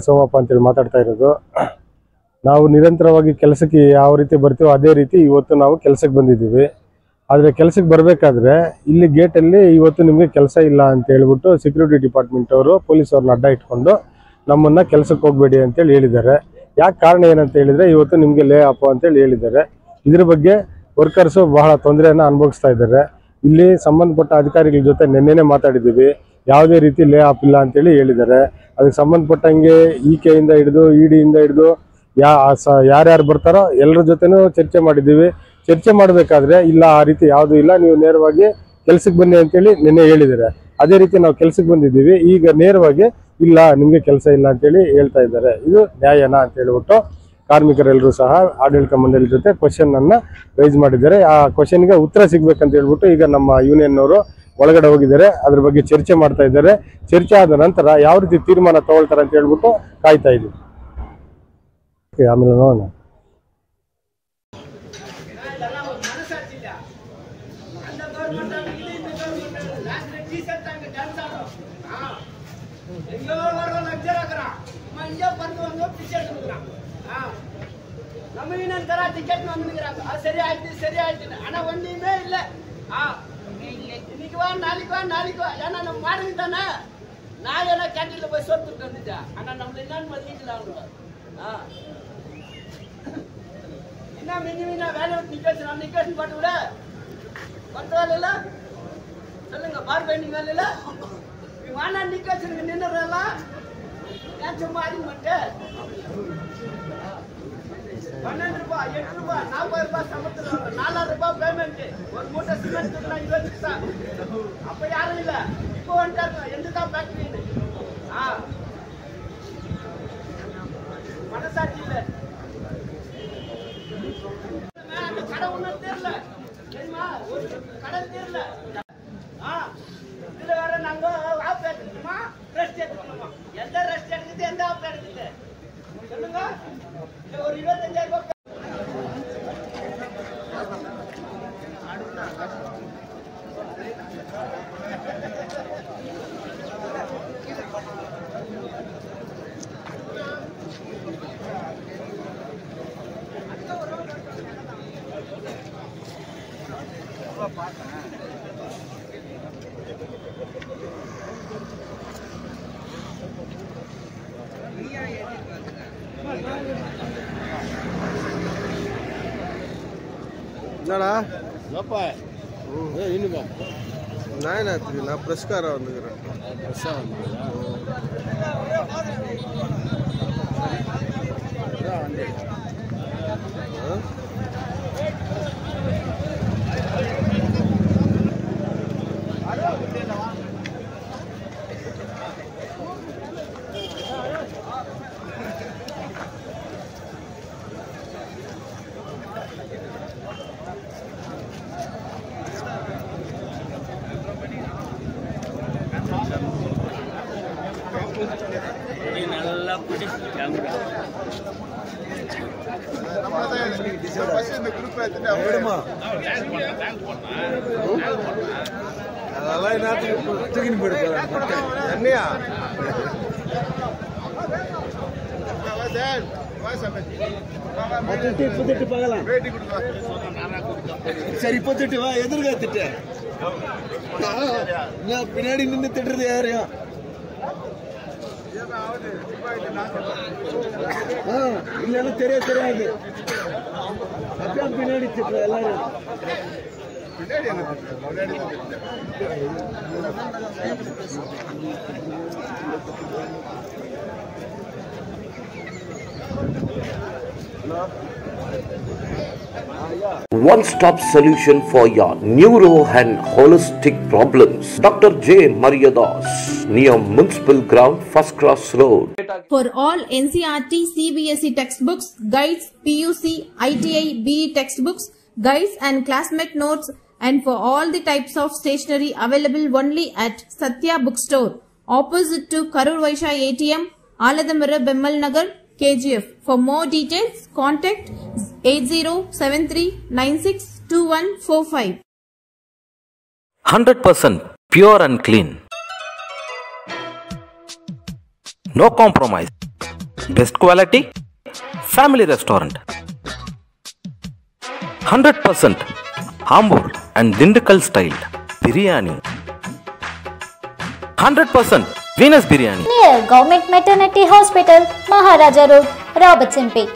ಸೋಮಪ್ಪ ಅಂತೇಳಿ ಮಾತಾಡ್ತಾ ಇರೋದು. ನಾವು ನಿರಂತರವಾಗಿ ಕೆಲಸಕ್ಕೆ ಯಾವ ರೀತಿ ಬರ್ತೀವೋ ಅದೇ ರೀತಿ ಇವತ್ತು ನಾವು ಕೆಲಸಕ್ಕೆ ಬಂದಿದ್ದೀವಿ. ಆದರೆ ಕೆಲಸಕ್ಕೆ ಬರಬೇಕಾದ್ರೆ ಇಲ್ಲಿ ಗೇಟಲ್ಲಿ ಇವತ್ತು ನಿಮಗೆ ಕೆಲಸ ಇಲ್ಲ ಅಂತ ಹೇಳ್ಬಿಟ್ಟು ಸೆಕ್ಯೂರಿಟಿ ಡಿಪಾರ್ಟ್ಮೆಂಟ್ ಅವರು ಪೊಲೀಸವ್ರನ್ನ ಅಡ್ಡ ಇಟ್ಕೊಂಡು ನಮ್ಮನ್ನು ಕೆಲಸಕ್ಕೆ ಹೋಗಬೇಡಿ ಅಂತೇಳಿ ಹೇಳಿದ್ದಾರೆ. ಯಾಕೆ ಕಾರಣ ಏನಂತ ಹೇಳಿದರೆ ಇವತ್ತು ನಿಮಗೆ ಲೇ ಆಫ್ ಅಂತೇಳಿ ಹೇಳಿದ್ದಾರೆ. ಇದ್ರ ಬಗ್ಗೆ ವರ್ಕರ್ಸು ಬಹಳ ತೊಂದರೆಯನ್ನು ಅನುಭವಿಸ್ತಾ ಇದ್ದಾರೆ. ಇಲ್ಲಿ ಸಂಬಂಧಪಟ್ಟ ಅಧಿಕಾರಿಗಳ ಜೊತೆ ನಿನ್ನೆನೇ ಮಾತಾಡಿದ್ದೀವಿ. ಯಾವುದೇ ರೀತಿ ಲೇ ಆಫ್ ಇಲ್ಲ ಅಂತೇಳಿ ಹೇಳಿದ್ದಾರೆ. ಅದಕ್ಕೆ ಸಂಬಂಧಪಟ್ಟಂಗೆ ಈಕೆಯಿಂದ ಹಿಡಿದು ಇಡಿಯಿಂದ ಹಿಡಿದು ಯಾರ್ಯಾರು ಬರ್ತಾರೋ ಎಲ್ಲರ ಜೊತೆನೂ ಚರ್ಚೆ ಮಾಡಿದ್ದೀವಿ. ಚರ್ಚೆ ಮಾಡಬೇಕಾದ್ರೆ ಇಲ್ಲ ಆ ರೀತಿ ಯಾವುದೂ ಇಲ್ಲ, ನೀವು ನೇರವಾಗಿ ಕೆಲಸಕ್ಕೆ ಬನ್ನಿ ಅಂತೇಳಿ ನಿನ್ನೆ ಹೇಳಿದ್ದಾರೆ. ಅದೇ ರೀತಿ ನಾವು ಕೆಲಸಕ್ಕೆ ಬಂದಿದ್ದೀವಿ. ಈಗ ನೇರವಾಗಿ ಇಲ್ಲ ನಿಮಗೆ ಕೆಲಸ ಇಲ್ಲ ಅಂತೇಳಿ ಹೇಳ್ತಾ ಇದ್ದಾರೆ. ಇದು ನ್ಯಾಯನಾ ಅಂತ ಹೇಳ್ಬಿಟ್ಟು ಕಾರ್ಮಿಕರೆಲ್ಲರೂ ಸಹ ಆಡಳಿತ ಮಂಡಳಿ ಜೊತೆ ಕ್ವಶನನ್ನು ರೈಸ್ ಮಾಡಿದ್ದಾರೆ. ಆ ಕ್ವಶನ್ಗೆ ಉತ್ತರ ಸಿಗಬೇಕಂತ ಹೇಳ್ಬಿಟ್ಟು ಈಗ ನಮ್ಮ ಯೂನಿಯನ್ನವರು ಒಳಗಡೆ ಹೋಗಿದ್ದಾರೆ. ಅದ್ರ ಬಗ್ಗೆ ಚರ್ಚೆ ಮಾಡ್ತಾ ಇದ್ದಾರೆ. ಚರ್ಚೆ ಆದ ನಂತರ ಯಾವ ರೀತಿ ತೀರ್ಮಾನ ತಗೊಳ್ತಾರೆ ಅಂತ ಹೇಳ್ಬಿಟ್ಟು ಕಾಯ್ತಾ ಇದ್ದೀವಿ. ಆಮೇಲೆ ನೋಡೋಣ. சரி ஆயிடுச்சு. ஆனா ஒண்ணுமே இல்ல. இன்னைக்கு வா நாளைக்கு வா ஏன்னா நம்ம மாடுங்க தானே. நான் என்ன கேண்டீன்ல போய் சோத்துட்டு வந்துட்டேன். ஆனா நம்மள என்னன்னு மதிக்கல அவங்க. என்ன மினிமினா வேலை விட்டு நிக்கேஷன் போட்டு விட பத்து வேலை இல்ல சொல்லுங்க. பார் பெயிண்டிங் வேலை இல்ல வானா நிக்கேஷன் நின்றுலாம் ஏன் சும்மா அதிக மாட்டேன். 12 ரூபாய் 8 ரூபாய் 40 ரூபாய் சம்பளத்துல 4000 ரூபாய் பேமெண்ட். ஒரு மூட்டை சிமெண்ட் 20 அப்ப யாரும் இல்ல. இப்போ வந்துட்டாங்க எந்ததான் ஃபேக்டரின்னு. மனசாட்சி இல்ல. அந்த கடை ஒன்றும் தெரியல தெரியுமா. ஒரு கடை தெரியல. இதுல வேற நாங்க ஆஃப் எடுத்துக்கணுமா ரெஸ்ட் எடுத்துக்கணுமா. எந்த ரெஸ்ட் எடுக்குது எந்த ஆஃப் எடுக்குது சொல்லுங்க. ஒரு 25000 ரூபாய் நான் பிரஸ்கார வந்துக்கிறேன். நல்லா பிடி கேமரா அதெல்லாம் என்னத்துக்கு தூக்கின்னு போயிட்டு என்னையா இப்பத்திட்டு பார்க்கலாம். சரி இப்பத்திட்டு வா எதிர்கா திட்டு பின்னாடி நின்று திட்டுறது யாரையும் இல்லைன்னா தெரியாது. அப்படியே பின்னாடி திட்டு எல்லாரும் One-stop solution for your neuro and holistic problems. Dr. J. Mariadas, near Municipal Ground, First Cross Road. For all NCERT, CBSE textbooks, guides, PUC, ITI, BE textbooks, guides and classmate notes, and for all the types of stationery available only at Satya Bookstore, opposite to Karur Vaishya ATM, Aladamara, Bemmal Nagar, KGF. For more details, contact 8073962145. 100% pure and clean. No compromise. Best quality. Family restaurant. 100% Ambur and Dindukal style biryani. 100% Venus biryani. Near Government Maternity Hospital, Maharaja Road, Robertson Peak.